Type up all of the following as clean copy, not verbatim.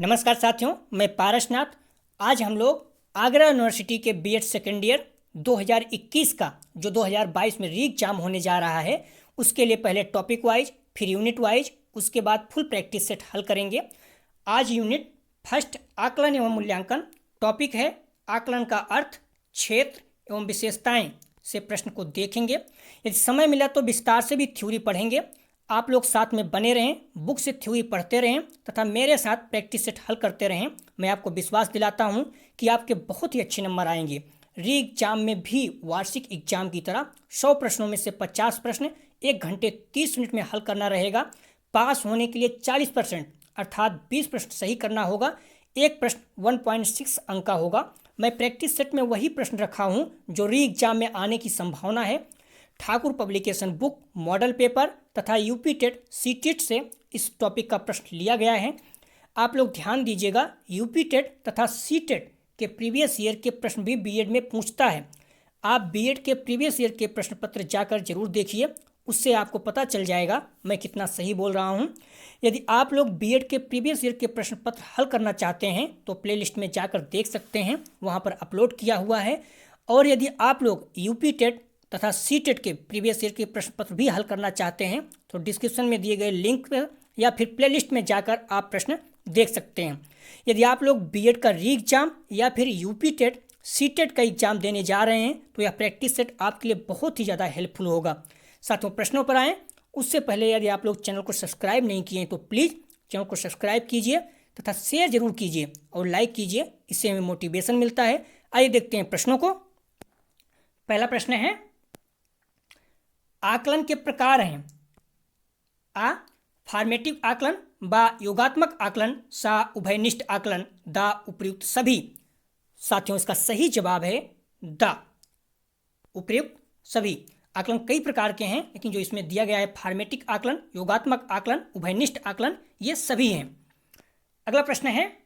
नमस्कार साथियों, मैं पारसनाथ। आज हम लोग आगरा यूनिवर्सिटी के बीएड सेकेंड ईयर 2021 का जो 2022 में री एग्जाम होने जा रहा है उसके लिए पहले टॉपिक वाइज, फिर यूनिट वाइज, उसके बाद फुल प्रैक्टिस सेट हल करेंगे। आज यूनिट फर्स्ट आकलन एवं मूल्यांकन, टॉपिक है आकलन का अर्थ, क्षेत्र एवं विशेषताएं से प्रश्न को देखेंगे। यदि समय मिला तो विस्तार से भी थ्योरी पढ़ेंगे। आप लोग साथ में बने रहें, बुक से थ्योरी पढ़ते रहें तथा मेरे साथ प्रैक्टिस सेट हल करते रहें। मैं आपको विश्वास दिलाता हूं कि आपके बहुत ही अच्छे नंबर आएंगे। री एग्जाम में भी वार्षिक एग्जाम की तरह 100 प्रश्नों में से 50 प्रश्न 1 घंटे 30 मिनट में हल करना रहेगा। पास होने के लिए 40% अर्थात 20 प्रश्न सही करना होगा। एक प्रश्न 1.6 अंक का होगा। मैं प्रैक्टिस सेट में वही प्रश्न रखा हूं जो री एग्जाम में आने की संभावना है। Thakur publication book, model paper तथा यूपी टेट सीटेट से इस टॉपिक का प्रश्न लिया गया है। आप लोग ध्यान दीजिएगा, यूपी टेट तथा सीटेट के प्रीवियस ईयर के प्रश्न भी बीएड में पूछता है। आप बीएड के प्रीवियस ईयर के प्रश्न पत्र जाकर जरूर देखिए, उससे आपको पता चल जाएगा मैं कितना सही बोल रहा हूँ। यदि आप लोग बीएड के प्रीवियस ईयर के प्रश्न पत्र हल करना चाहते हैं तो प्लेलिस्ट में जाकर देख सकते हैं, वहाँ पर अपलोड किया हुआ है। और यदि आप लोग यूपी टेट तथा सीटेट के प्रीवियस ईयर के प्रश्न पत्र भी हल करना चाहते हैं तो डिस्क्रिप्शन में दिए गए लिंक पर या फिर प्लेलिस्ट में जाकर आप प्रश्न देख सकते हैं। यदि आप लोग बीएड का री एग्जाम या फिर यूपी टेट सीटेट का एग्जाम देने जा रहे हैं तो यह प्रैक्टिस सेट आपके लिए बहुत ही ज़्यादा हेल्पफुल होगा। साथियों, प्रश्नों पर आएँ उससे पहले यदि आप लोग चैनल को सब्सक्राइब नहीं किए तो प्लीज़ चैनल को सब्सक्राइब कीजिए तथा शेयर जरूर कीजिए और लाइक कीजिए, इससे हमें मोटिवेशन मिलता है। आइए देखते हैं प्रश्नों को। पहला प्रश्न है, आकलन के प्रकार हैं। आ फॉर्मेटिव आकलन, बा योगात्मक आकलन, सा उभयनिष्ठ आकलन, दा उपर्युक्त सभी। साथियों, इसका सही जवाब है दा उपर्युक्त सभी। आकलन कई प्रकार के हैं लेकिन जो इसमें दिया गया है फॉर्मेटिव आकलन, योगात्मक आकलन, उभयनिष्ठ आकलन, ये सभी हैं। अगला प्रश्न है,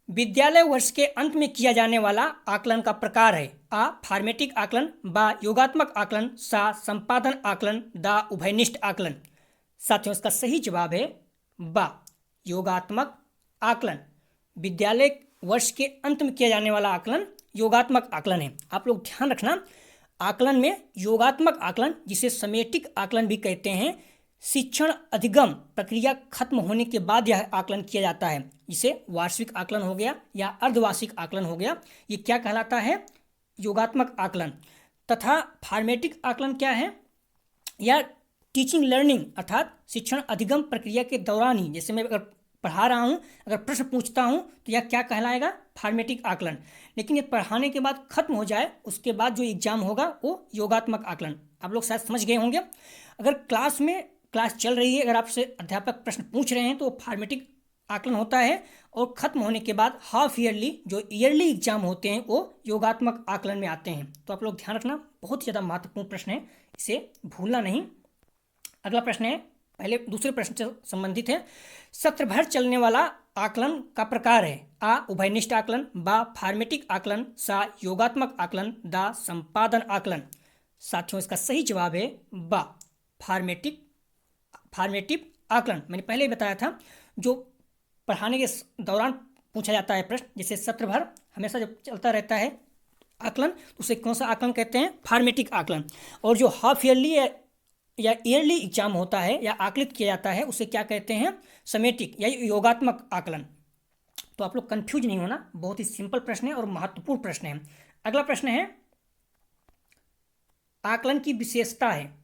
विद्यालय वर्ष के अंत में किया जाने वाला आकलन का प्रकार है। आ फॉर्मेटिव आकलन, बा योगात्मक आकलन, सा संपादन आकलन, दा उभयनिष्ठ आकलन। साथियों, इसका सही जवाब है बा योगात्मक आकलन। विद्यालय वर्ष के अंत में किया जाने वाला आकलन योगात्मक आकलन है। आप लोग ध्यान रखना, आकलन में योगात्मक आकलन जिसे समेटिक आकलन भी कहते हैं, शिक्षण अधिगम प्रक्रिया खत्म होने के बाद यह आकलन किया जाता है, जिसे वार्षिक आकलन हो गया या अर्धवार्षिक आकलन हो गया। ये क्या कहलाता है? योगात्मक आकलन। तथा फॉर्मेटिव आकलन क्या है? या टीचिंग लर्निंग अर्थात शिक्षण अधिगम प्रक्रिया के दौरान ही, जैसे मैं अगर पढ़ा रहा हूँ, अगर प्रश्न पूछता हूँ तो यह क्या कहलाएगा? फॉर्मेटिव आकलन। लेकिन ये पढ़ाने के बाद खत्म हो जाए, उसके बाद जो एग्जाम होगा वो योगात्मक आकलन। आप लोग शायद समझ गए होंगे। अगर क्लास चल रही है, अगर आपसे अध्यापक प्रश्न पूछ रहे हैं तो फॉर्मेटिव आकलन होता है, और खत्म होने के बाद हाफ ईयरली जो ईयरली एग्जाम होते हैं वो योगात्मक आकलन में आते हैं। तो आप लोग ध्यान रखना, बहुत ही ज़्यादा महत्वपूर्ण प्रश्न है, इसे भूलना नहीं। अगला प्रश्न है, पहले दूसरे प्रश्न से संबंधित है। सत्र भर चलने वाला आकलन का प्रकार है। आ उभयनिष्ठ आकलन, बा फॉर्मेटिव आकलन, सा योगात्मक आकलन, दा संपादन आकलन। साथियों, इसका सही जवाब है बा फॉर्मेटिव आकलन। मैंने पहले ही बताया था, जो पढ़ाने के दौरान पूछा जाता है प्रश्न, जैसे सत्र भर हमेशा जब चलता रहता है आकलन, तो उसे कौन सा आकलन कहते हैं? फॉर्मेटिव आकलन। और जो हाफ ईयरली या ईयरली एग्जाम होता है या आकलित किया जाता है उसे क्या कहते हैं? समेटिक या योगात्मक आकलन। तो आप लोग कंफ्यूज नहीं होना, बहुत ही सिंपल प्रश्न है और महत्वपूर्ण प्रश्न है। अगला प्रश्न है, आकलन की विशेषता है।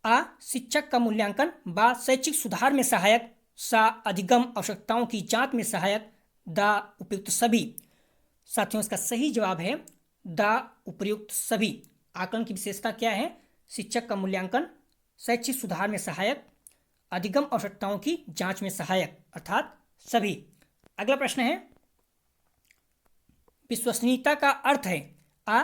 आ शिक्षक का मूल्यांकन, बा शैक्षिक सुधार में सहायक, सा अधिगम आवश्यकताओं की जांच में सहायक, दा उपयुक्त सभी। साथियों, इसका सही जवाब है दा उपयुक्त सभी। आकलन की विशेषता क्या है? शिक्षक का मूल्यांकन, शैक्षिक सुधार में सहायक, अधिगम आवश्यकताओं की जांच में सहायक अर्थात सभी। अगला प्रश्न है, विश्वसनीयता का अर्थ है। आ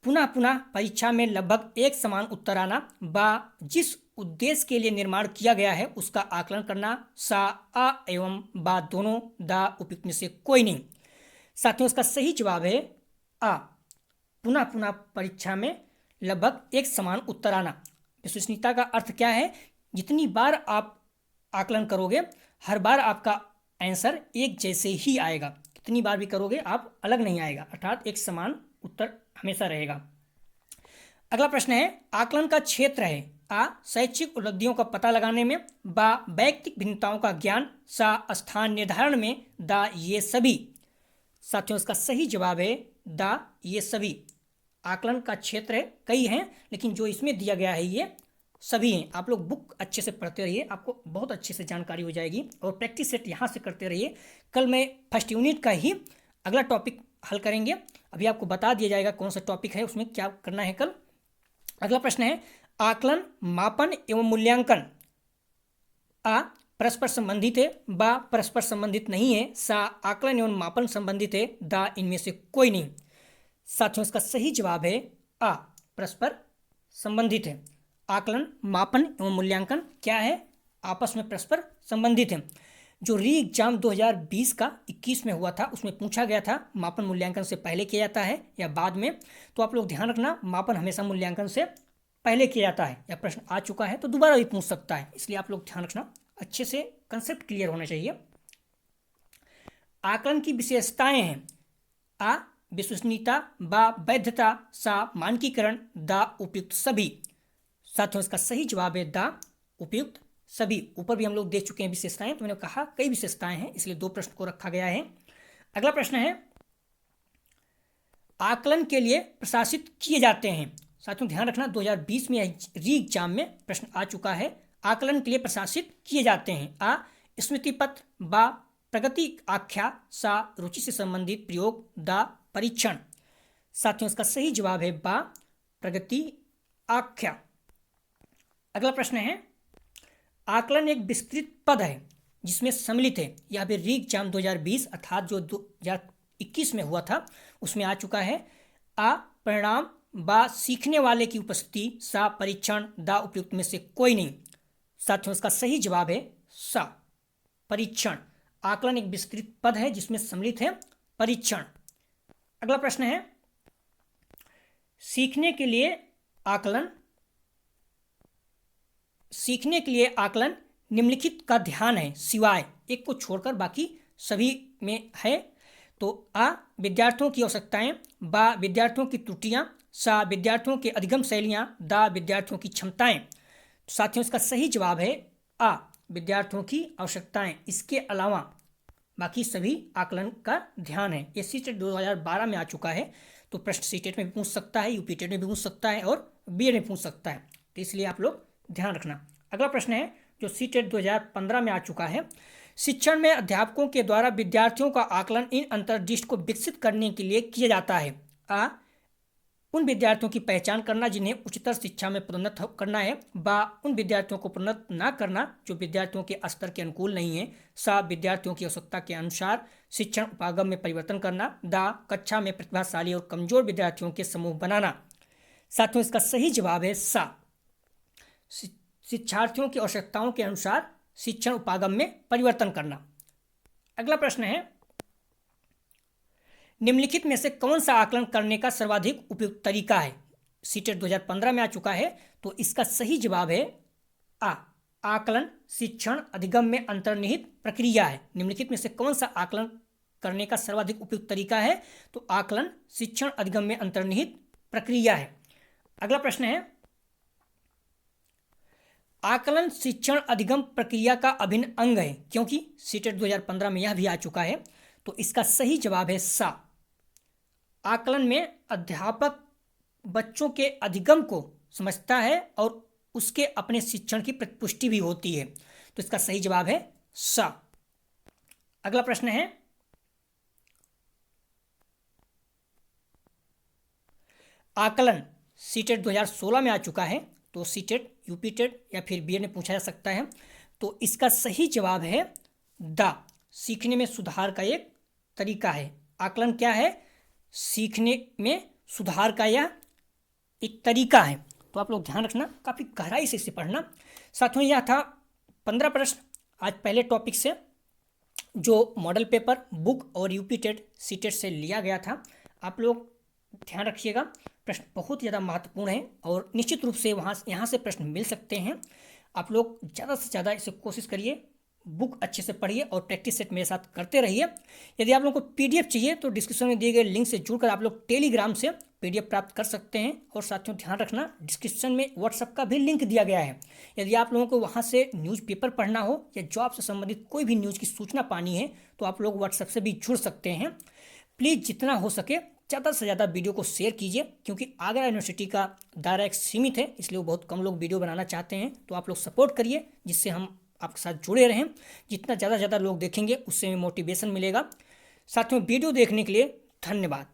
पुनः पुनः परीक्षा में लगभग एक समान उत्तर आना, बा जिस उद्देश्य के लिए निर्माण किया गया है उसका आकलन करना, सा आ एवं बा दोनों, दा उपयुक्त में से कोई नहीं। साथियों, इसका सही जवाब है आ पुनः पुनः परीक्षा में लगभग एक समान उत्तर आना। विश्वसनीयता का अर्थ क्या है? जितनी बार आप आकलन करोगे हर बार आपका आंसर एक जैसे ही आएगा, कितनी बार भी करोगे आप अलग नहीं आएगा, अर्थात एक समान उत्तर हमेशा रहेगा। अगला प्रश्न है, आकलन का क्षेत्र है आ शैक्षिक उपलब्धियों का पता लगाने में, बा वैयक्तिक भिन्नताओं का ज्ञान, सा स्थान निर्धारण में, दा ये सभी। साथियों इसका सही जवाब है दा ये सभी। आकलन का क्षेत्र है, कई हैं, लेकिन जो इसमें दिया गया है ये सभी हैं। आप लोग बुक अच्छे से पढ़ते रहिए, आपको बहुत अच्छे से जानकारी हो जाएगी, और प्रैक्टिस सेट यहाँ से करते रहिए। कल मैं फर्स्ट यूनिट का ही अगला टॉपिक हल करेंगे, अभी आपको बता दिया जाएगा कौन सा टॉपिक है, उसमें क्या करना है कल। अगला प्रश्न है, आकलन, मापन एवं मूल्यांकन आ परस्पर संबंधित है, बा परस्पर संबंधित नहीं है, सा आकलन एवं मापन संबंधित है, दा इनमें से कोई नहीं। साथियों इसका सही जवाब है आ परस्पर संबंधित है। आकलन, मापन एवं मूल्यांकन क्या है, आपस में परस्पर संबंधित है। जो री एग्जाम 2020 का 21 में हुआ था उसमें पूछा गया था मापन मूल्यांकन से पहले किया जाता है या बाद में, तो आप लोग ध्यान रखना मापन हमेशा मूल्यांकन से पहले किया जाता है, या प्रश्न आ चुका है तो दोबारा भी पूछ सकता है, इसलिए आप लोग ध्यान रखना, अच्छे से कंसेप्ट क्लियर होना चाहिए। आकलन की विशेषताएं हैं, आ विश्वसनीयता, बा वैधता, सा मानकीकरण, दा उपयुक्त सभी। साथियों इसका सही जवाब है दा उपयुक्त सभी। ऊपर भी हम लोग देख चुके हैं विशेषताएं, तो मैंने कहा कई विशेषताएं हैं, इसलिए 2 प्रश्न को रखा गया है। अगला प्रश्न है, आकलन के लिए प्रशासित किए जाते हैं। साथियों ध्यान रखना 2020 में री एग्जाम में प्रश्न आ चुका है, आकलन के लिए प्रशासित किए जाते हैं। आ स्मृति पत्र, बा प्रगति आख्या, सा रुचि से संबंधित प्रयोग, दा परीक्षण। साथियों इसका सही जवाब है बा प्रगति आख्या। अगला प्रश्न है, आकलन एक विस्तृत पद है जिसमें सम्मिलित है, यह भी री एग्जाम 2020 अर्थात जो 2021 में हुआ था उसमें आ चुका है। आ परिणाम, बा सीखने वाले की उपस्थिति, सा परीक्षण, दा उपयुक्त में से कोई नहीं। साथियों इसका सही जवाब है सा परीक्षण। आकलन एक विस्तृत पद है जिसमें सम्मिलित है परीक्षण। अगला प्रश्न है, सीखने के लिए आकलन निम्नलिखित का ध्यान है सिवाय एक को छोड़कर बाकी सभी में है। तो आ विद्यार्थियों की आवश्यकताएं, बा विद्यार्थियों की त्रुटियां, सा विद्यार्थियों के अधिगम शैलियां, दा विद्यार्थियों की क्षमताएं। तो साथियों इसका सही जवाब है आ विद्यार्थियों की आवश्यकताएं, इसके अलावा बाकी सभी आकलन का ध्यान है। ये सीटेट 2012 में आ चुका है, तो प्रश्न सीटेट में भी पूछ सकता है, यूपीटेट में भी पूछ सकता है और बीएड में पूछ सकता है, तो इसलिए आप लोग ध्यान रखना। अगला प्रश्न है जो सीटेट 2015 में आ चुका है, शिक्षण में अध्यापकों के द्वारा विद्यार्थियों का आकलन इन अंतर्दृष्टि को विकसित करने के लिए किया जाता है। आ उन विद्यार्थियों की पहचान करना जिन्हें उच्चतर शिक्षा में प्रोन्नत करना है, बा उन विद्यार्थियों को प्रोन्नत न करना जो विद्यार्थियों के स्तर के अनुकूल नहीं है, सा विद्यार्थियों की आवश्यकता के अनुसार शिक्षण उपागम में परिवर्तन करना, दा कक्षा में प्रतिभाशाली और कमजोर विद्यार्थियों के समूह बनाना। साथियों इसका सही जवाब है सा शिक्षार्थियों की आवश्यकताओं के अनुसार शिक्षण उपागम में परिवर्तन करना। अगला प्रश्न है, निम्नलिखित में से कौन सा आकलन करने का सर्वाधिक उपयुक्त तरीका है। सीटेट 2015 में आ चुका है, तो इसका सही जवाब है आ आकलन शिक्षण अधिगम में अंतर्निहित प्रक्रिया है। निम्नलिखित में से कौन सा आकलन करने का सर्वाधिक उपयुक्त तरीका है, तो आकलन शिक्षण अधिगम में अंतर्निहित प्रक्रिया है। अगला प्रश्न है, आकलन शिक्षण अधिगम प्रक्रिया का अभिन्न अंग है, क्योंकि सीटेट 2015 में यह भी आ चुका है, तो इसका सही जवाब है सा आकलन में अध्यापक बच्चों के अधिगम को समझता है और उसके अपने शिक्षण की प्रतिपुष्टि भी होती है, तो इसका सही जवाब है सा। अगला प्रश्न है, आकलन सीटेट 2016 में आ चुका है, तो सीटेट यूपीटेट या फिर बीएड में पूछा जा सकता है, तो इसका सही जवाब है दा सीखने में सुधार का एक तरीका है। आकलन क्या है, सीखने में सुधार का यह एक तरीका है, तो आप लोग ध्यान रखना, काफ़ी गहराई से इसे पढ़ना। साथियों यह था 15 प्रश्न आज पहले टॉपिक से जो मॉडल पेपर बुक और यूपीटेट सीटेट से लिया गया था। आप लोग ध्यान रखिएगा, प्रश्न बहुत ज़्यादा महत्वपूर्ण है और निश्चित रूप से यहाँ से प्रश्न मिल सकते हैं। आप लोग ज़्यादा से ज़्यादा इसे कोशिश करिए, बुक अच्छे से पढ़िए और प्रैक्टिस सेट मेरे साथ करते रहिए। यदि आप लोगों को पीडीएफ चाहिए तो डिस्क्रिप्शन में दिए गए लिंक से जुड़कर आप लोग टेलीग्राम से पीडीएफ प्राप्त कर सकते हैं। और साथियों ध्यान रखना, डिस्क्रिप्शन में व्हाट्सएप का भी लिंक दिया गया है। यदि आप लोगों को वहाँ से न्यूज़पेपर पढ़ना हो या जॉब से संबंधित कोई भी न्यूज़ की सूचना पानी है तो आप लोग व्हाट्सएप से भी जुड़ सकते हैं। प्लीज़ जितना हो सके ज़्यादा से ज़्यादा वीडियो को शेयर कीजिए, क्योंकि आगरा यूनिवर्सिटी का दायरा एक सीमित है, इसलिए बहुत कम लोग वीडियो बनाना चाहते हैं। तो आप लोग सपोर्ट करिए जिससे हम आपके साथ जुड़े रहें। जितना ज़्यादा लोग देखेंगे उससे मोटिवेशन मिलेगा। साथियों वीडियो देखने के लिए धन्यवाद।